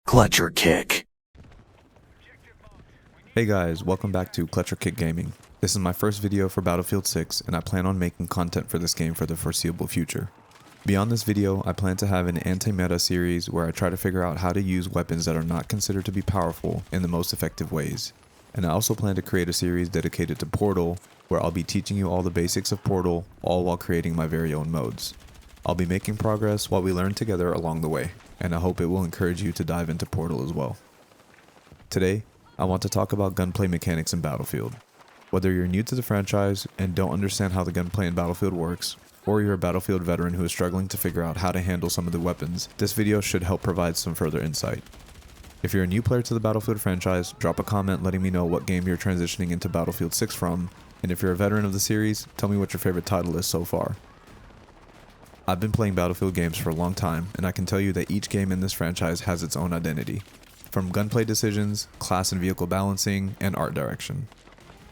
Clutch or kick. Hey guys, welcome back to Clutch or Kick Gaming. This is my first video for Battlefield 6 and I plan on making content for this game for the foreseeable future. Beyond this video, I plan to have an anti-meta series where I try to figure out how to use weapons that are not considered to be powerful in the most effective ways. And I also plan to create a series dedicated to Portal, where I'll be teaching you all the basics of Portal, all while creating my very own modes. I'll be making progress while we learn together along the way, and I hope it will encourage you to dive into Portal as well. Today, I want to talk about gunplay mechanics in Battlefield. Whether you're new to the franchise and don't understand how the gunplay in Battlefield works, or you're a Battlefield veteran who is struggling to figure out how to handle some of the weapons, this video should help provide some further insight. If you're a new player to the Battlefield franchise, drop a comment letting me know what game you're transitioning into Battlefield 6 from, and if you're a veteran of the series, tell me what your favorite title is so far. I've been playing Battlefield games for a long time, and I can tell you that each game in this franchise has its own identity. From gunplay decisions, class and vehicle balancing, and art direction.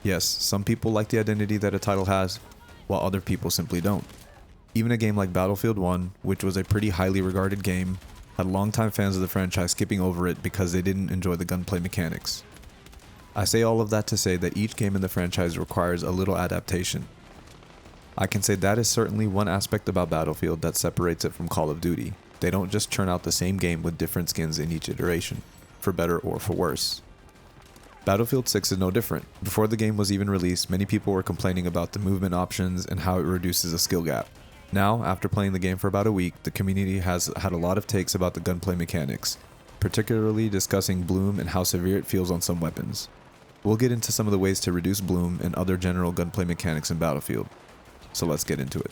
Yes, some people like the identity that a title has, while other people simply don't. Even a game like Battlefield 1, which was a pretty highly regarded game, had longtime fans of the franchise skipping over it because they didn't enjoy the gunplay mechanics. I say all of that to say that each game in the franchise requires a little adaptation. I can say that is certainly one aspect about Battlefield that separates it from Call of Duty. They don't just churn out the same game with different skins in each iteration, for better or for worse. Battlefield 6 is no different. Before the game was even released, many people were complaining about the movement options and how it reduces a skill gap. Now, after playing the game for about a week, the community has had a lot of takes about the gunplay mechanics, particularly discussing bloom and how severe it feels on some weapons. We'll get into some of the ways to reduce bloom and other general gunplay mechanics in Battlefield. So let's get into it.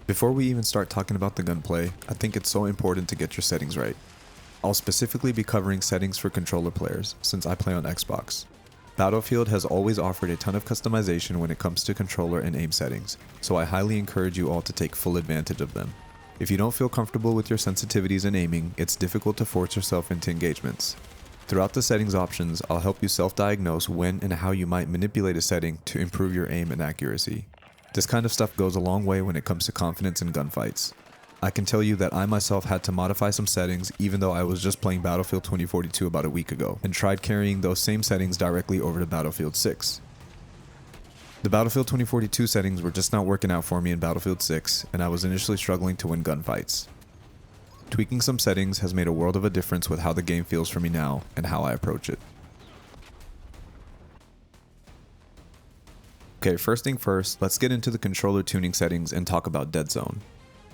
Before we even start talking about the gunplay, I think it's so important to get your settings right. I'll specifically be covering settings for controller players, since I play on Xbox. Battlefield has always offered a ton of customization when it comes to controller and aim settings, so I highly encourage you all to take full advantage of them. If you don't feel comfortable with your sensitivities and aiming, it's difficult to force yourself into engagements. Throughout the settings options, I'll help you self-diagnose when and how you might manipulate a setting to improve your aim and accuracy. This kind of stuff goes a long way when it comes to confidence in gunfights. I can tell you that I myself had to modify some settings even though I was just playing Battlefield 2042 about a week ago, and tried carrying those same settings directly over to Battlefield 6. The Battlefield 2042 settings were just not working out for me in Battlefield 6, and I was initially struggling to win gunfights. Tweaking some settings has made a world of a difference with how the game feels for me now and how I approach it. Okay, first thing first, let's get into the controller tuning settings and talk about dead zone.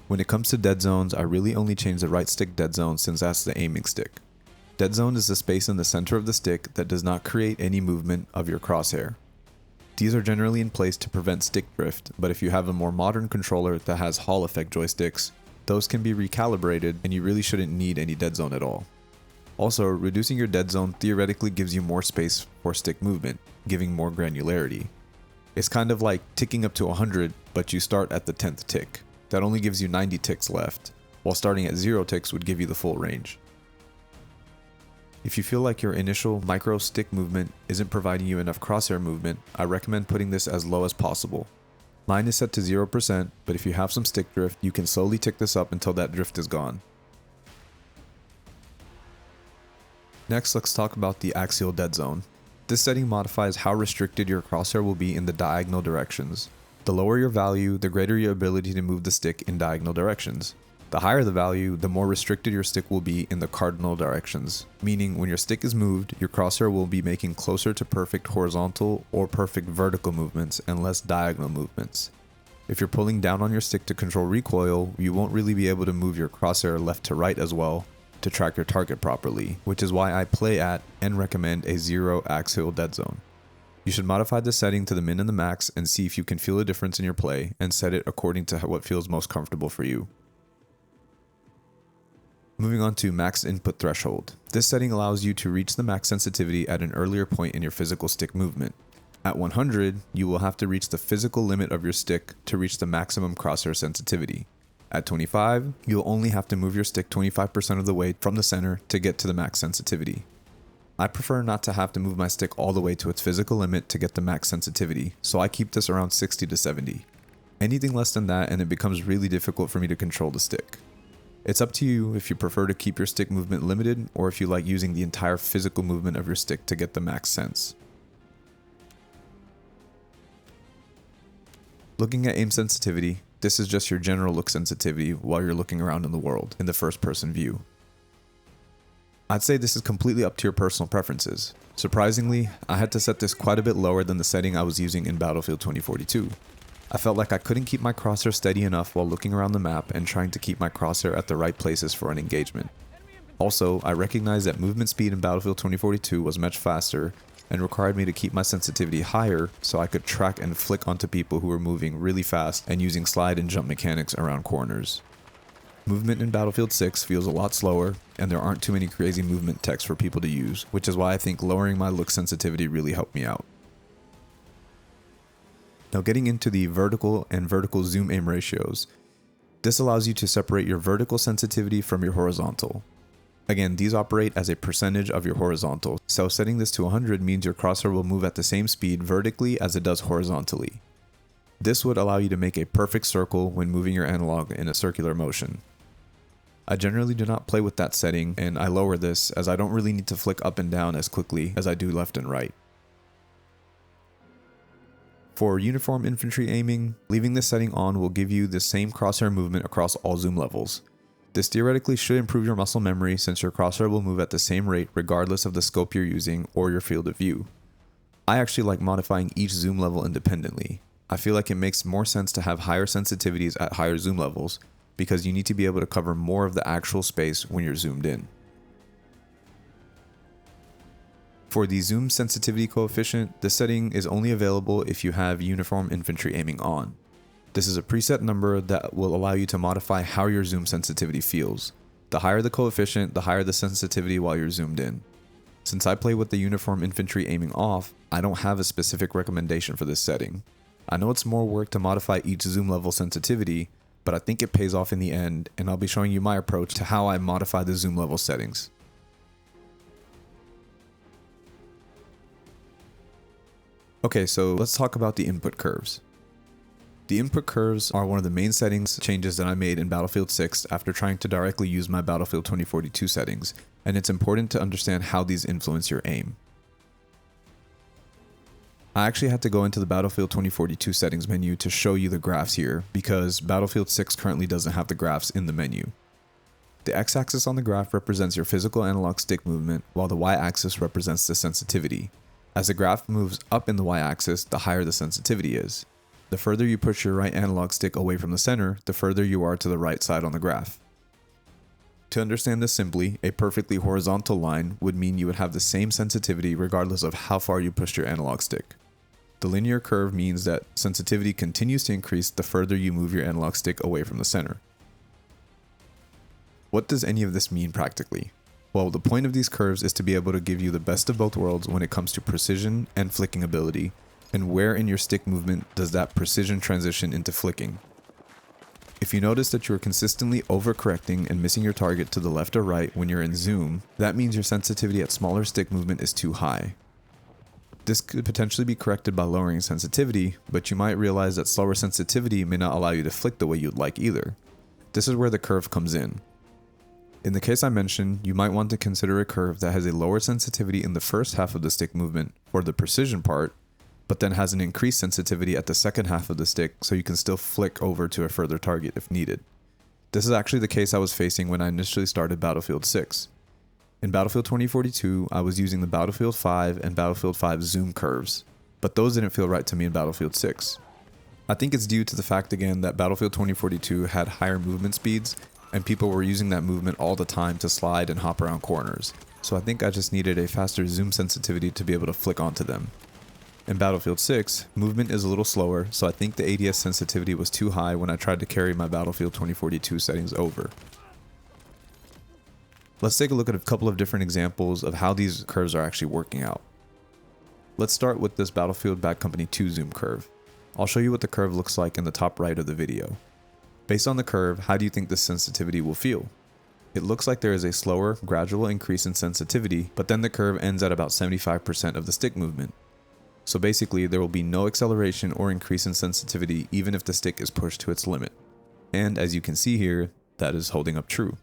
When it comes to dead zones, I really only change the right stick dead zone since that's the aiming stick. Dead zone is the space in the center of the stick that does not create any movement of your crosshair. These are generally in place to prevent stick drift, but if you have a more modern controller that has Hall effect joysticks, those can be recalibrated and you really shouldn't need any dead zone at all. Also, reducing your dead zone theoretically gives you more space for stick movement, giving more granularity. It's kind of like ticking up to 100, but you start at the 10th tick. That only gives you 90 ticks left, while starting at 0 ticks would give you the full range. If you feel like your initial micro stick movement isn't providing you enough crosshair movement, I recommend putting this as low as possible. Mine is set to 0%, but if you have some stick drift, you can slowly tick this up until that drift is gone. Next, let's talk about the axial dead zone. This setting modifies how restricted your crosshair will be in the diagonal directions. The lower your value, the greater your ability to move the stick in diagonal directions. The higher the value, the more restricted your stick will be in the cardinal directions, meaning when your stick is moved, your crosshair will be making closer to perfect horizontal or perfect vertical movements and less diagonal movements. If you're pulling down on your stick to control recoil, you won't really be able to move your crosshair left to right as well to track your target properly, which is why I play at and recommend a 0 axial dead zone. You should modify this setting to the min and the max and see if you can feel a difference in your play and set it according to what feels most comfortable for you. Moving on to max input threshold. This setting allows you to reach the max sensitivity at an earlier point in your physical stick movement. At 100, you will have to reach the physical limit of your stick to reach the maximum crosshair sensitivity. At 25, you'll only have to move your stick 25% of the way from the center to get to the max sensitivity. I prefer not to have to move my stick all the way to its physical limit to get the max sensitivity, so I keep this around 60 to 70. Anything less than that and it becomes really difficult for me to control the stick. It's up to you if you prefer to keep your stick movement limited or if you like using the entire physical movement of your stick to get the max sense. Looking at aim sensitivity, this is just your general look sensitivity while you're looking around in the world in the first person view. I'd say this is completely up to your personal preferences. Surprisingly, I had to set this quite a bit lower than the setting I was using in Battlefield 2042. I felt like I couldn't keep my crosshair steady enough while looking around the map and trying to keep my crosshair at the right places for an engagement. Also, I recognized that movement speed in Battlefield 2042 was much faster and required me to keep my sensitivity higher so I could track and flick onto people who were moving really fast and using slide and jump mechanics around corners. Movement in Battlefield 6 feels a lot slower, and there aren't too many crazy movement text for people to use, which is why I think lowering my look sensitivity really helped me out. Now getting into the vertical and vertical zoom aim ratios. This allows you to separate your vertical sensitivity from your horizontal. Again, these operate as a percentage of your horizontal, so setting this to 100 means your crosshair will move at the same speed vertically as it does horizontally. This would allow you to make a perfect circle when moving your analog in a circular motion. I generally do not play with that setting, and I lower this as I don't really need to flick up and down as quickly as I do left and right. For uniform infantry aiming, leaving this setting on will give you the same crosshair movement across all zoom levels. This theoretically should improve your muscle memory since your crosshair will move at the same rate regardless of the scope you're using or your field of view. I actually like modifying each zoom level independently. I feel like it makes more sense to have higher sensitivities at higher zoom levels, because you need to be able to cover more of the actual space when you're zoomed in. For the zoom sensitivity coefficient, this setting is only available if you have uniform infantry aiming on. This is a preset number that will allow you to modify how your zoom sensitivity feels. The higher the coefficient, the higher the sensitivity while you're zoomed in. Since I play with the uniform infantry aiming off, I don't have a specific recommendation for this setting. I know it's more work to modify each zoom level sensitivity, but I think it pays off in the end, and I'll be showing you my approach to how I modify the zoom level settings. Okay, so let's talk about the input curves. The input curves are one of the main settings changes that I made in Battlefield 6 after trying to directly use my Battlefield 2042 settings, and it's important to understand how these influence your aim. I actually had to go into the Battlefield 2042 settings menu to show you the graphs here because Battlefield 6 currently doesn't have the graphs in the menu. The x-axis on the graph represents your physical analog stick movement, while the y-axis represents the sensitivity. As the graph moves up in the y-axis, the higher the sensitivity is. The further you push your right analog stick away from the center, the further you are to the right side on the graph. To understand this simply, a perfectly horizontal line would mean you would have the same sensitivity regardless of how far you pushed your analog stick. The linear curve means that sensitivity continues to increase the further you move your analog stick away from the center. What does any of this mean practically? Well, the point of these curves is to be able to give you the best of both worlds when it comes to precision and flicking ability, and where in your stick movement does that precision transition into flicking. If you notice that you are consistently overcorrecting and missing your target to the left or right when you're in zoom, that means your sensitivity at smaller stick movement is too high. This could potentially be corrected by lowering sensitivity, but you might realize that slower sensitivity may not allow you to flick the way you'd like either. This is where the curve comes in. In the case I mentioned, you might want to consider a curve that has a lower sensitivity in the first half of the stick movement, for the precision part, but then has an increased sensitivity at the second half of the stick so you can still flick over to a further target if needed. This is actually the case I was facing when I initially started Battlefield 6. In Battlefield 2042, I was using the Battlefield 5 and Battlefield 5 zoom curves, but those didn't feel right to me in Battlefield 6. I think it's due to the fact again that Battlefield 2042 had higher movement speeds, and people were using that movement all the time to slide and hop around corners, so I think I just needed a faster zoom sensitivity to be able to flick onto them. In Battlefield 6, movement is a little slower, so I think the ADS sensitivity was too high when I tried to carry my Battlefield 2042 settings over. Let's take a look at a couple of different examples of how these curves are actually working out. Let's start with this Battlefield Bad Company 2 zoom curve. I'll show you what the curve looks like in the top right of the video. Based on the curve, how do you think this sensitivity will feel? it looks like there is a slower, gradual increase in sensitivity, but then the curve ends at about 75% of the stick movement. So basically, there will be no acceleration or increase in sensitivity even if the stick is pushed to its limit. And as you can see here, that is holding up true.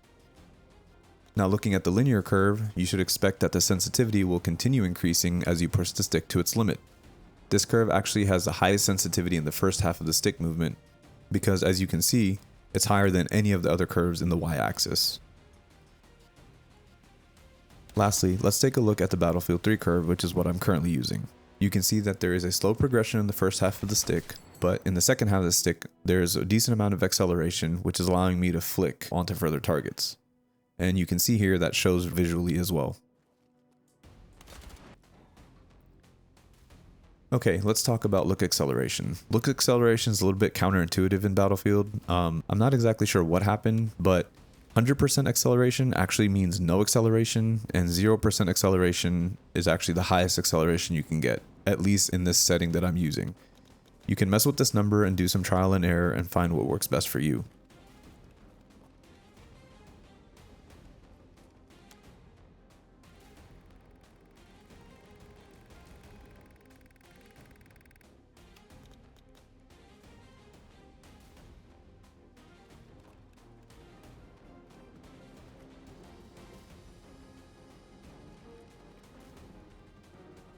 Now looking at the linear curve, you should expect that the sensitivity will continue increasing as you push the stick to its limit. This curve actually has the highest sensitivity in the first half of the stick movement, because as you can see, it's higher than any of the other curves in the y-axis. Lastly, let's take a look at the Battlefield 3 curve, which is what I'm currently using. You can see that there is a slow progression in the first half of the stick, but in the second half of the stick, there's a decent amount of acceleration, which is allowing me to flick onto further targets. And you can see here that shows visually as well. Okay, let's talk about look acceleration. Look acceleration is a little bit counterintuitive in Battlefield. I'm not exactly sure what happened, but 100% acceleration actually means no acceleration, and 0% acceleration is actually the highest acceleration you can get, at least in this setting that I'm using. You can mess with this number and do some trial and error and find what works best for you.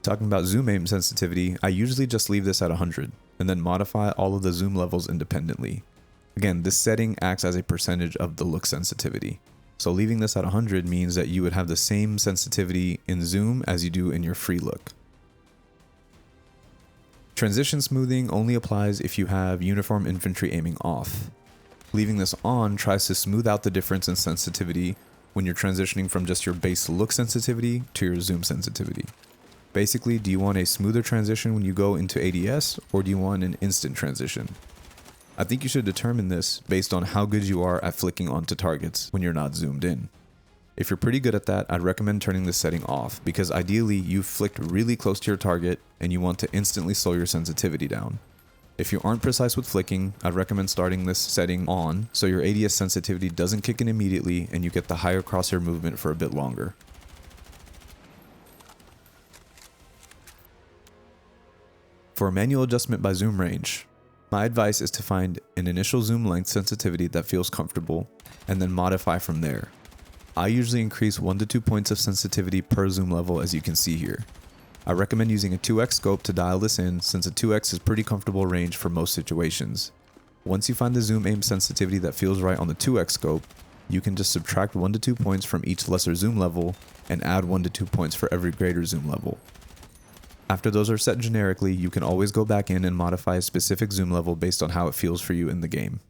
Talking about zoom aim sensitivity, I usually just leave this at 100 and then modify all of the zoom levels independently. Again, this setting acts as a percentage of the look sensitivity. So leaving this at 100 means that you would have the same sensitivity in zoom as you do in your free look. Transition smoothing only applies if you have uniform infantry aiming off. Leaving this on tries to smooth out the difference in sensitivity when you're transitioning from just your base look sensitivity to your zoom sensitivity. Basically, do you want a smoother transition when you go into ADS, or do you want an instant transition? I think you should determine this based on how good you are at flicking onto targets when you're not zoomed in. If you're pretty good at that, I'd recommend turning this setting off, because ideally you've flicked really close to your target and you want to instantly slow your sensitivity down. If you aren't precise with flicking, I'd recommend starting this setting on so your ADS sensitivity doesn't kick in immediately and you get the higher crosshair movement for a bit longer. For manual adjustment by zoom range, my advice is to find an initial zoom length sensitivity that feels comfortable and then modify from there. I usually increase 1 to 2 points of sensitivity per zoom level, as you can see here. I recommend using a 2x scope to dial this in, since a 2x is pretty comfortable range for most situations. Once you find the zoom aim sensitivity that feels right on the 2x scope, you can just subtract 1 to 2 points from each lesser zoom level and add 1 to 2 points for every greater zoom level. After those are set generically, you can always go back in and modify a specific zoom level based on how it feels for you in the game.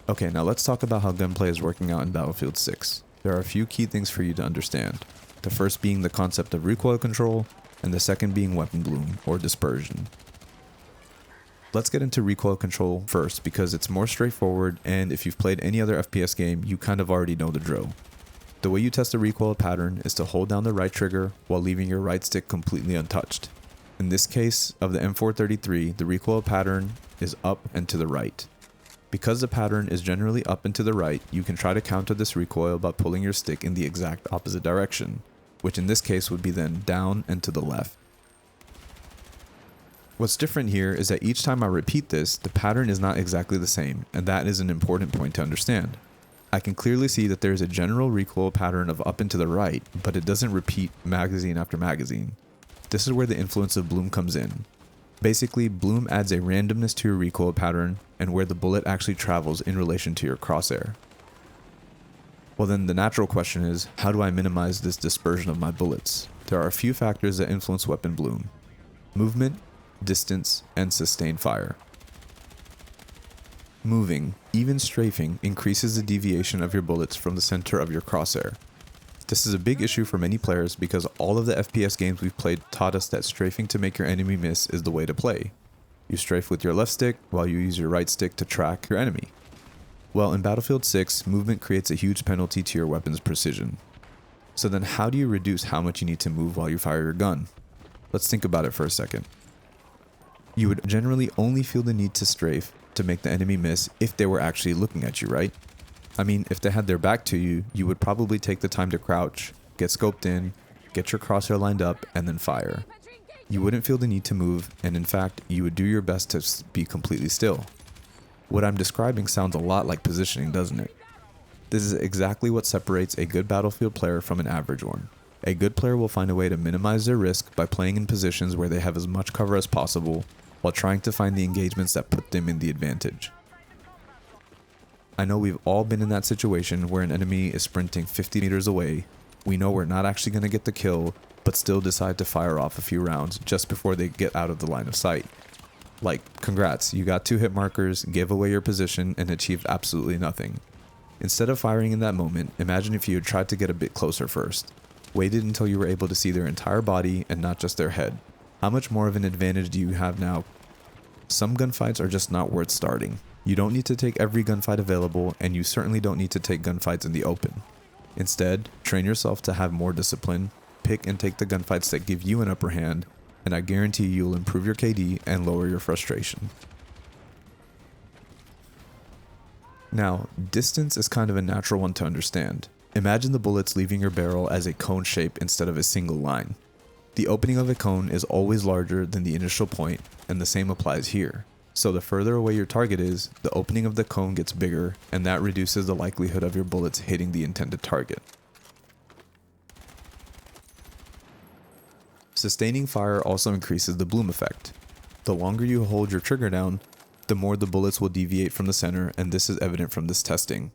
Okay, now let's talk about how gunplay is working out in Battlefield 6. There are a few key things for you to understand. The first being the concept of recoil control, and the second being weapon bloom, or dispersion. Let's get into recoil control first, because it's more straightforward, and if you've played any other FPS game, you kind of already know the drill. The way you test the recoil pattern is to hold down the right trigger while leaving your right stick completely untouched. In this case of the M433, the recoil pattern is up and to the right. Because the pattern is generally up and to the right, you can try to counter this recoil by pulling your stick in the exact opposite direction, which in this case would be then down and to the left. What's different here is that each time I repeat this, the pattern is not exactly the same, and that is an important point to understand. I can clearly see that there is a general recoil pattern of up and to the right, but it doesn't repeat magazine after magazine. This is where the influence of bloom comes in. Basically, bloom adds a randomness to your recoil pattern and where the bullet actually travels in relation to your crosshair. Well then, the natural question is, how do I minimize this dispersion of my bullets? There are a few factors that influence weapon bloom: movement, distance, and sustained fire. Moving, even strafing, increases the deviation of your bullets from the center of your crosshair. This is a big issue for many players because all of the FPS games we've played taught us that strafing to make your enemy miss is the way to play. You strafe with your left stick while you use your right stick to track your enemy. Well, in Battlefield 6, movement creates a huge penalty to your weapon's precision. So then how do you reduce how much you need to move while you fire your gun? Let's think about it for a second. You would generally only feel the need to strafe to make the enemy miss if they were actually looking at you, right? I mean, if they had their back to you, you would probably take the time to crouch, get scoped in, get your crosshair lined up, and then fire. You wouldn't feel the need to move, and in fact, you would do your best to be completely still. What I'm describing sounds a lot like positioning, doesn't it? This is exactly what separates a good Battlefield player from an average one. A good player will find a way to minimize their risk by playing in positions where they have as much cover as possible, while trying to find the engagements that put them in the advantage. I know we've all been in that situation where an enemy is sprinting 50 meters away, we know we're not actually going to get the kill, but still decide to fire off a few rounds just before they get out of the line of sight. Like, congrats, you got 2 hit markers, gave away your position, and achieved absolutely nothing. Instead of firing in that moment, imagine if you had tried to get a bit closer first. Waited until you were able to see their entire body and not just their head. How much more of an advantage do you have now? Some gunfights are just not worth starting. You don't need to take every gunfight available, and you certainly don't need to take gunfights in the open. Instead, train yourself to have more discipline, pick and take the gunfights that give you an upper hand, and I guarantee you'll improve your KD and lower your frustration. Now, distance is kind of a natural one to understand. Imagine the bullets leaving your barrel as a cone shape instead of a single line. The opening of a cone is always larger than the initial point, and the same applies here. So the further away your target is, the opening of the cone gets bigger, and that reduces the likelihood of your bullets hitting the intended target. Sustaining fire also increases the bloom effect. The longer you hold your trigger down, the more the bullets will deviate from the center, and this is evident from this testing.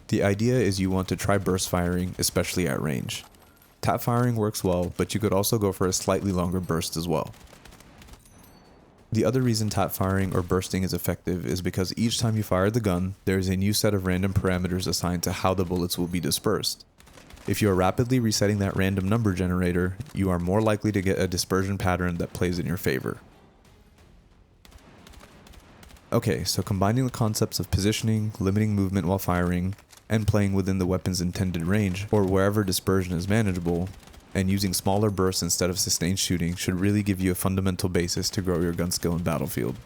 The idea is you want to try burst firing, especially at range. Tap firing works well, but you could also go for a slightly longer burst as well. The other reason tap firing or bursting is effective is because each time you fire the gun, there is a new set of random parameters assigned to how the bullets will be dispersed. If you are rapidly resetting that random number generator, you are more likely to get a dispersion pattern that plays in your favor. Okay, so combining the concepts of positioning, limiting movement while firing, and playing within the weapon's intended range, or wherever dispersion is manageable, and using smaller bursts instead of sustained shooting should really give you a fundamental basis to grow your gun skill in Battlefield.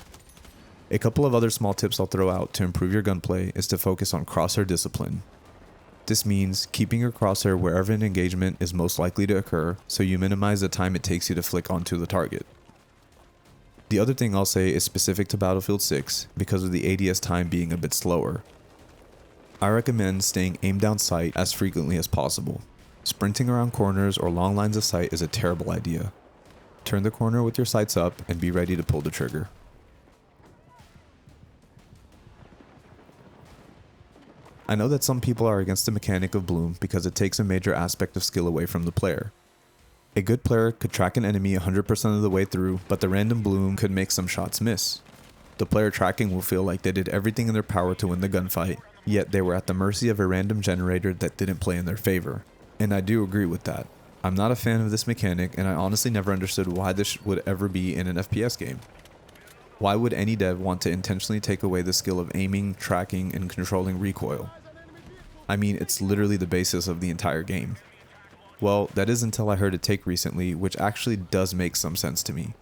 A couple of other small tips I'll throw out to improve your gunplay is to focus on crosshair discipline. This means keeping your crosshair wherever an engagement is most likely to occur, so you minimize the time it takes you to flick onto the target. The other thing I'll say is specific to Battlefield 6 because of the ADS time being a bit slower. I recommend staying aim down sight as frequently as possible. Sprinting around corners or long lines of sight is a terrible idea. Turn the corner with your sights up and be ready to pull the trigger. I know that some people are against the mechanic of bloom because it takes a major aspect of skill away from the player. A good player could track an enemy 100% of the way through, but the random bloom could make some shots miss. The player tracking will feel like they did everything in their power to win the gunfight, yet they were at the mercy of a random generator that didn't play in their favor. And I do agree with that. I'm not a fan of this mechanic, and I honestly never understood why this would ever be in an FPS game. Why would any dev want to intentionally take away the skill of aiming, tracking, and controlling recoil? I mean, it's literally the basis of the entire game. Well, that is until I heard a take recently, which actually does make some sense to me.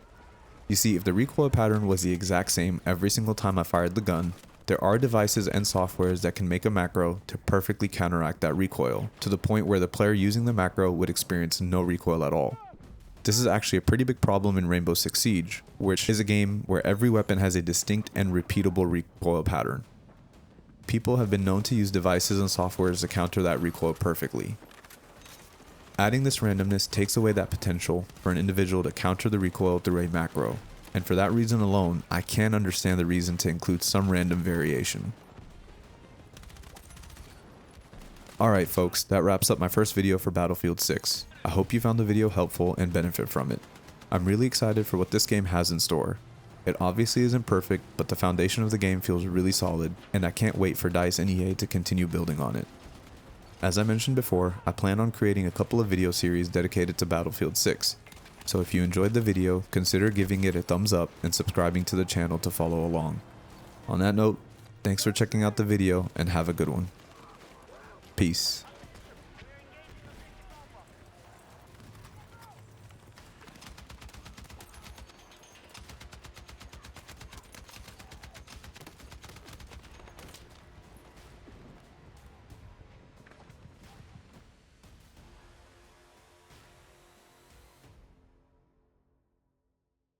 You see, if the recoil pattern was the exact same every single time I fired the gun, there are devices and softwares that can make a macro to perfectly counteract that recoil, to the point where the player using the macro would experience no recoil at all. This is actually a pretty big problem in Rainbow Six Siege, which is a game where every weapon has a distinct and repeatable recoil pattern. People have been known to use devices and softwares to counter that recoil perfectly. Adding this randomness takes away that potential for an individual to counter the recoil through a macro, and for that reason alone, I can understand the reason to include some random variation. Alright folks, that wraps up my first video for Battlefield 6. I hope you found the video helpful and benefit from it. I'm really excited for what this game has in store. It obviously isn't perfect, but the foundation of the game feels really solid, and I can't wait for DICE and EA to continue building on it. As I mentioned before, I plan on creating a couple of video series dedicated to Battlefield 6, so if you enjoyed the video, consider giving it a thumbs up and subscribing to the channel to follow along. On that note, thanks for checking out the video and have a good one. Peace.